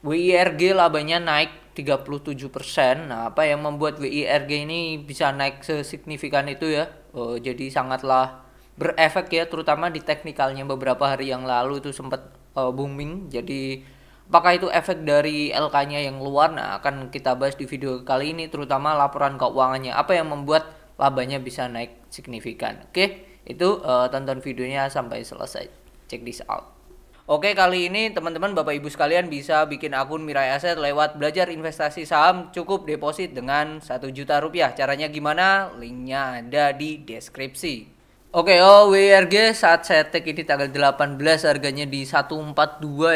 WIRG labanya naik 37%. Nah, apa yang membuat WIRG ini bisa naik sesignifikan itu ya? Jadi sangatlah berefek ya, terutama di teknikalnya beberapa hari yang lalu itu sempat booming. Jadi apakah itu efek dari LK-nya yang keluar? Nah, akan kita bahas di video kali ini, terutama laporan keuangannya. Apa yang membuat labanya bisa naik signifikan? Oke, itu tonton videonya sampai selesai. Check this out. Oke, kali ini teman-teman Bapak Ibu sekalian bisa bikin akun Mirai Aset lewat belajar investasi saham. Cukup deposit dengan 1 juta rupiah. Caranya gimana? Linknya ada di deskripsi. Oke, WRG saat saya tag ini tanggal 18 harganya di 142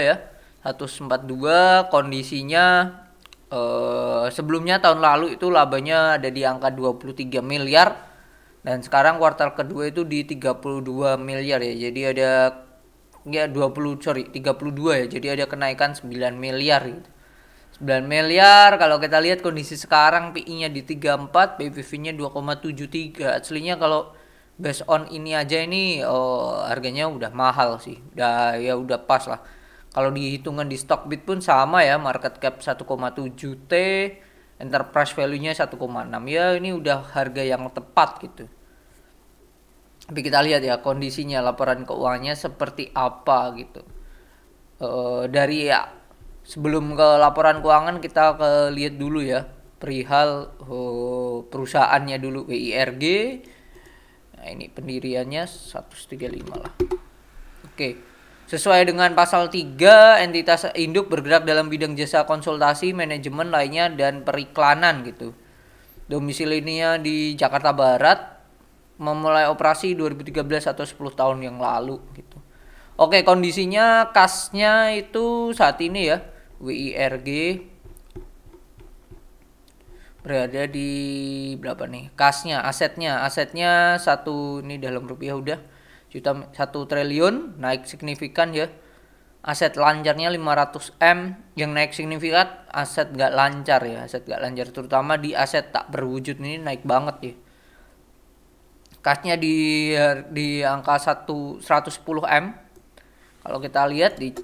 ya. 142 kondisinya sebelumnya tahun lalu itu labanya ada di angka 23 miliar dan sekarang kuartal kedua itu di 32 miliar ya. Jadi ada 32 ya. Jadi ada kenaikan 9 miliar gitu. 9 miliar kalau kita lihat kondisi sekarang PI-nya di 34, PBV-nya 2,73. Aslinya kalau based on ini aja ini harganya udah mahal sih. Udah pas lah. Kalau dihitungan di Stockbit pun sama ya, market cap 1,7 T, enterprise value-nya 1,6. Ya ini udah harga yang tepat gitu. Tapi kita lihat ya kondisinya, laporan keuangannya seperti apa gitu. Dari ya sebelum ke laporan keuangan kita lihat dulu ya perihal perusahaannya dulu, WIRG. Nah ini pendiriannya 135 lah. Oke. Sesuai dengan pasal 3, entitas induk bergerak dalam bidang jasa konsultasi, manajemen lainnya dan periklanan gitu. Domisilinya di Jakarta Barat. Memulai operasi 2013 atau 10 tahun yang lalu gitu. Oke, kondisinya kasnya itu saat ini ya, WIRG berada di berapa nih? Kasnya, asetnya satu ini dalam rupiah udah 1 triliun, naik signifikan ya. Aset lancarnya 500 M, yang naik signifikan aset gak lancar ya, aset gak lancar terutama di aset tak berwujud ini naik banget ya. Kasnya di angka 110 M. Kalau kita lihat di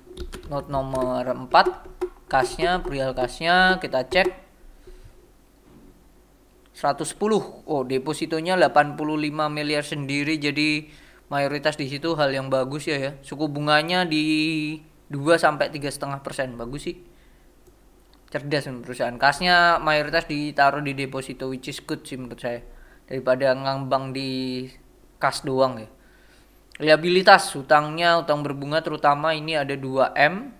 note nomor 4, perihal kasnya kita cek 110. Depositonya 85 miliar sendiri, jadi mayoritas di situ hal yang bagus ya. Suku bunganya di 2 sampai 3,5%. Bagus sih. Cerdas perusahaan. Kasnya mayoritas ditaruh di deposito, which is good sih menurut saya, daripada ngambang di kas doang ya. Liabilitas utang berbunga terutama ini ada 2M.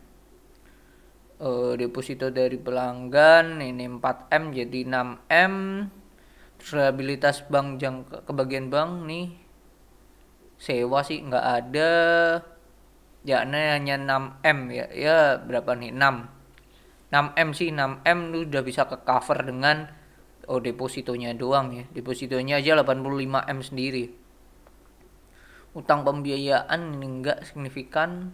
Deposito dari pelanggan ini 4M jadi 6M. Terus liabilitas bank kebagian bank nih sewa sih nggak ada. Ya hanya 6M ya. Ya berapa nih? 6M sih, 6M lu udah bisa ke cover dengan depositonya doang ya. Depositonya aja 85 M sendiri. Utang pembiayaan ini enggak signifikan.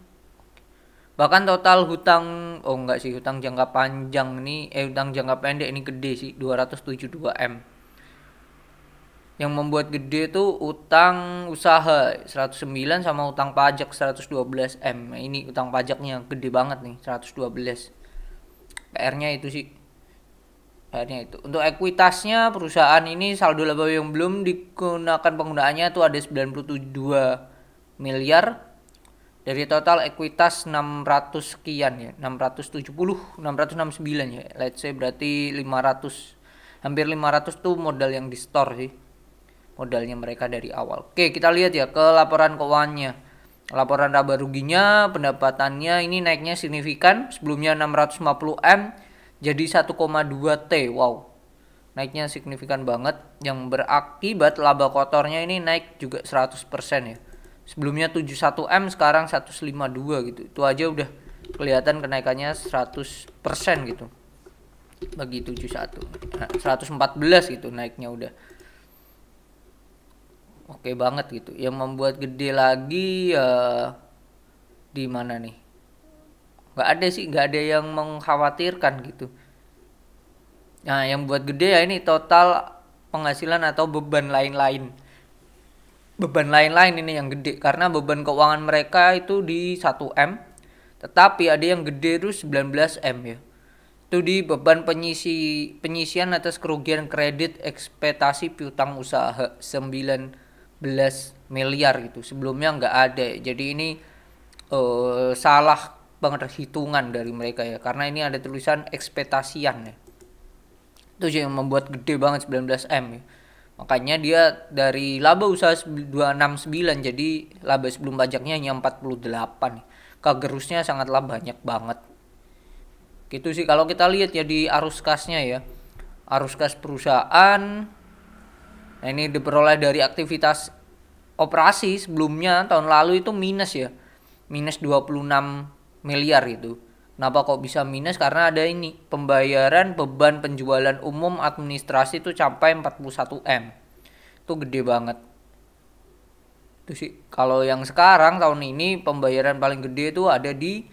Bahkan total hutang enggak sih, hutang jangka panjang ini hutang jangka pendek ini gede sih, 272 M. Yang membuat gede tuh utang usaha 109 sama utang pajak 112 M. Ini utang pajaknya gede banget nih, 112. PR-nya itu sih. Untuk ekuitasnya perusahaan ini saldo laba yang belum digunakan penggunaannya tuh ada 92 miliar dari total ekuitas 600 sekian ya, 669 ya. Let's say berarti 500, hampir 500 tuh modal yang di store sih, modalnya mereka dari awal. Oke, kita lihat ya ke laporan keuangannya. Laporan laba ruginya, pendapatannya ini naiknya signifikan, sebelumnya 650 M jadi 1,2 T. Wow. Naiknya signifikan banget, yang berakibat laba kotornya ini naik juga 100% ya. Sebelumnya 71 M sekarang 152 gitu. Itu aja udah kelihatan kenaikannya 100% gitu. Bagi 71. Nah, 114 gitu naiknya udah. Oke banget gitu. Yang membuat gede lagi di mana nih? Nggak ada yang mengkhawatirkan gitu. Nah yang buat gede ya ini total penghasilan atau beban lain-lain ini yang gede, karena beban keuangan mereka itu di 1M Tetapi ada yang gede itu 19 M ya. Itu di beban penyisian atas kerugian kredit ekspektasi piutang usaha 19 miliar gitu. Sebelumnya nggak ada. Jadi ini salah penghitungan dari mereka ya. Karena ini ada tulisan ekspektasian ya. Itu yang membuat gede banget 19 M ya. Makanya dia dari laba usaha 269 jadi laba sebelum pajaknya hanya 48. Kagerusnya sangatlah banyak banget. Gitu sih kalau kita lihat ya di arus kasnya ya. Arus kas perusahaan. Nah ini diperoleh dari aktivitas operasi sebelumnya tahun lalu itu minus ya. Minus 26 miliar itu. Kenapa kok bisa minus? Karena ada ini pembayaran beban penjualan umum administrasi itu sampai 41 M. Itu gede banget. Itu sih kalau yang sekarang tahun ini pembayaran paling gede itu ada di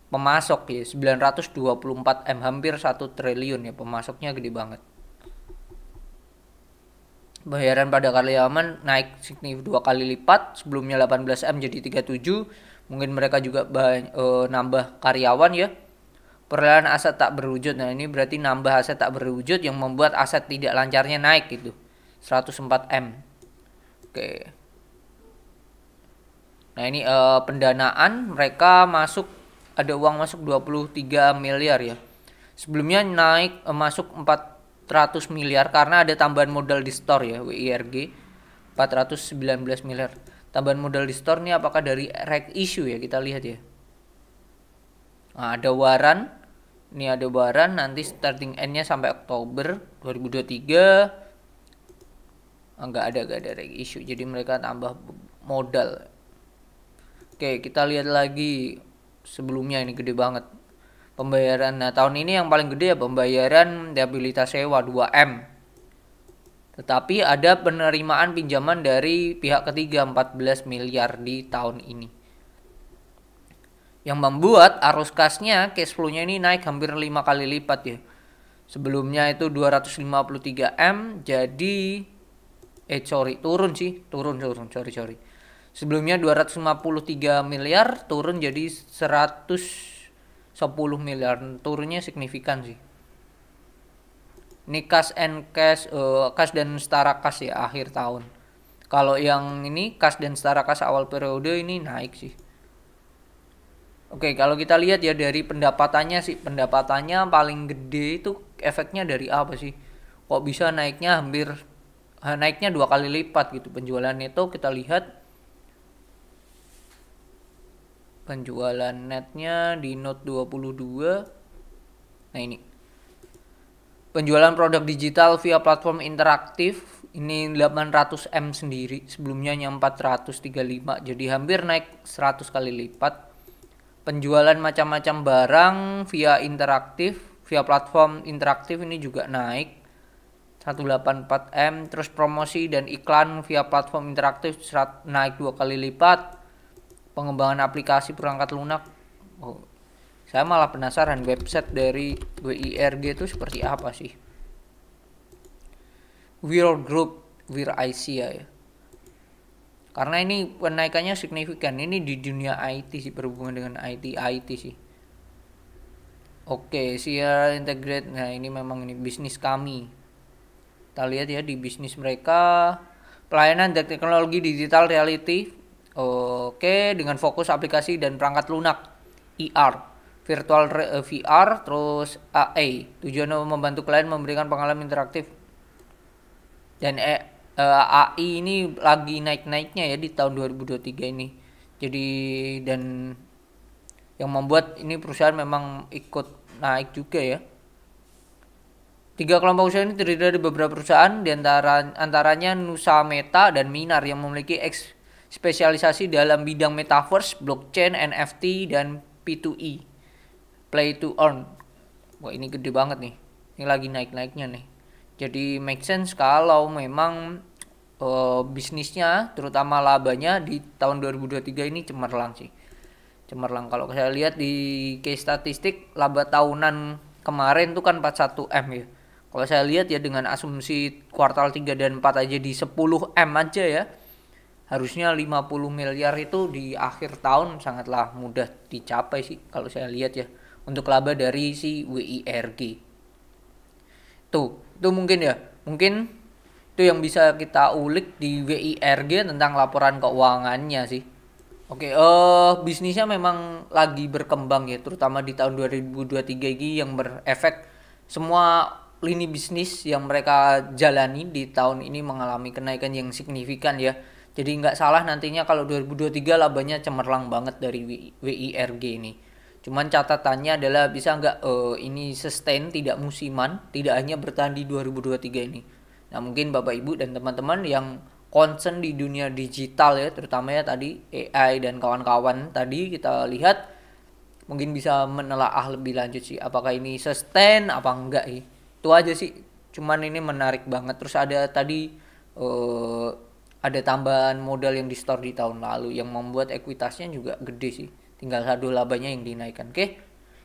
pemasok ya 924 M, hampir 1 triliun ya, pemasoknya gede banget. Bayaran pada karyawan naik signifikan 2 kali lipat, sebelumnya 18 M jadi 37. Mungkin mereka juga nambah karyawan ya. Perolehan aset tak berwujud. Nah, ini berarti nambah aset tak berwujud yang membuat aset tidak lancarnya naik gitu. 104 M. Oke. Nah, ini pendanaan mereka ada uang masuk 23 miliar ya. Sebelumnya naik masuk 400 miliar karena ada tambahan modal di store ya, WIRG 419 miliar. Tambahan modal di store ini apakah dari reg issue ya, kita lihat ya. Nah, ada waran. Ini ada waran nanti starting end-nya sampai Oktober 2023. Enggak ada reg issue. Jadi mereka tambah modal. Oke, kita lihat lagi sebelumnya ini gede banget. Pembayaran tahun ini yang paling gede ya pembayaran liabilitas sewa 2M. Tetapi ada penerimaan pinjaman dari pihak ketiga 14 miliar di tahun ini. Yang membuat arus kasnya, cash flow-nya ini naik hampir 5 kali lipat ya. Sebelumnya itu 253 M jadi turun sih, sorry. Sebelumnya 253 miliar turun jadi 110 miliar. Turunnya signifikan sih. Ini kas dan setara kas ya akhir tahun. Kalau yang ini kas dan setara kas awal periode ini naik sih. Oke, kalau kita lihat ya dari pendapatannya sih, pendapatannya paling gede itu efeknya dari apa sih? Kok bisa naiknya 2 kali lipat gitu penjualan itu. Kita lihat penjualan netnya di note 22. Nah ini penjualan produk digital via platform interaktif ini 800 M sendiri, sebelumnya hanya 435, jadi hampir naik 100 kali lipat. Penjualan macam-macam barang via platform interaktif ini juga naik 184 M. Terus promosi dan iklan via platform interaktif naik 2 kali lipat. Pengembangan aplikasi perangkat lunak. Saya malah penasaran website dari WIRG itu seperti apa sih. Wir IC ya. Karena ini kenaikannya signifikan. Ini di dunia IT sih, berhubungan dengan IT sih. Oke, Sierra Integrate. Nah, ini memang ini bisnis kami. Kita lihat ya di bisnis mereka. Pelayanan dan teknologi digital reality. Oke, dengan fokus aplikasi dan perangkat lunak. IR. Virtual VR, terus AI. Tujuannya membantu klien memberikan pengalaman interaktif. Dan AI ini lagi naik-naiknya ya di tahun 2023 ini. Jadi dan yang membuat ini perusahaan memang ikut naik juga ya. 3 kelompok usaha ini terdiri dari beberapa perusahaan, di antaranya Nusa Meta dan Minar yang memiliki spesialisasi dalam bidang metaverse, blockchain, NFT, dan P2E. Play to earn. Wah, ini gede banget nih. Ini lagi naik-naiknya nih. Jadi make sense kalau memang bisnisnya terutama labanya di tahun 2023 ini cemerlang sih. Cemerlang. Kalau saya lihat di case statistik laba tahunan kemarin tuh kan 41 M ya. Kalau saya lihat ya dengan asumsi kuartal 3 dan 4 aja di 10 M aja ya. Harusnya 50 miliar itu di akhir tahun sangatlah mudah dicapai sih kalau saya lihat ya. Untuk laba dari si WIRG. Itu mungkin ya. Mungkin itu yang bisa kita ulik di WIRG tentang laporan keuangannya sih. Oke, bisnisnya memang lagi berkembang ya, terutama di tahun 2023 ini yang berefek semua lini bisnis yang mereka jalani di tahun ini mengalami kenaikan yang signifikan ya. Jadi nggak salah nantinya kalau 2023 labanya cemerlang banget dari WIRG ini. Cuman catatannya adalah bisa nggak ini sustain tidak musiman, tidak hanya bertahan di 2023 ini. Nah mungkin Bapak Ibu dan teman-teman yang concern di dunia digital ya, terutama ya tadi AI dan kawan-kawan tadi kita lihat mungkin bisa menelaah lebih lanjut sih apakah ini sustain apa enggak sih. Itu aja sih. Cuman ini menarik banget. Terus ada tadi eh, ada tambahan modal yang di store di tahun lalu yang membuat ekuitasnya juga gede sih. Tinggal saldo labanya yang dinaikkan. Oke.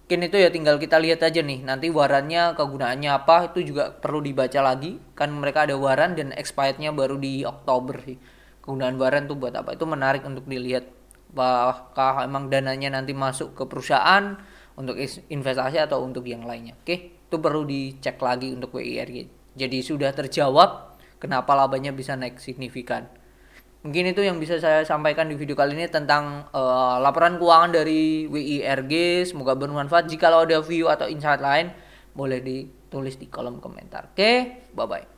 Mungkin itu ya tinggal kita lihat aja nih. Nanti warannya kegunaannya apa itu juga perlu dibaca lagi. Kan mereka ada waran dan expirednya baru di Oktober sih. Kegunaan waran tuh buat apa? Itu menarik untuk dilihat. Apakah emang dananya nanti masuk ke perusahaan untuk investasi atau untuk yang lainnya. Oke. Itu perlu dicek lagi untuk WIRG. Jadi sudah terjawab kenapa labanya bisa naik signifikan. Mungkin itu yang bisa saya sampaikan di video kali ini tentang laporan keuangan dari WIRG. Semoga bermanfaat. Jika ada view atau insight lain, boleh ditulis di kolom komentar. Oke, bye-bye.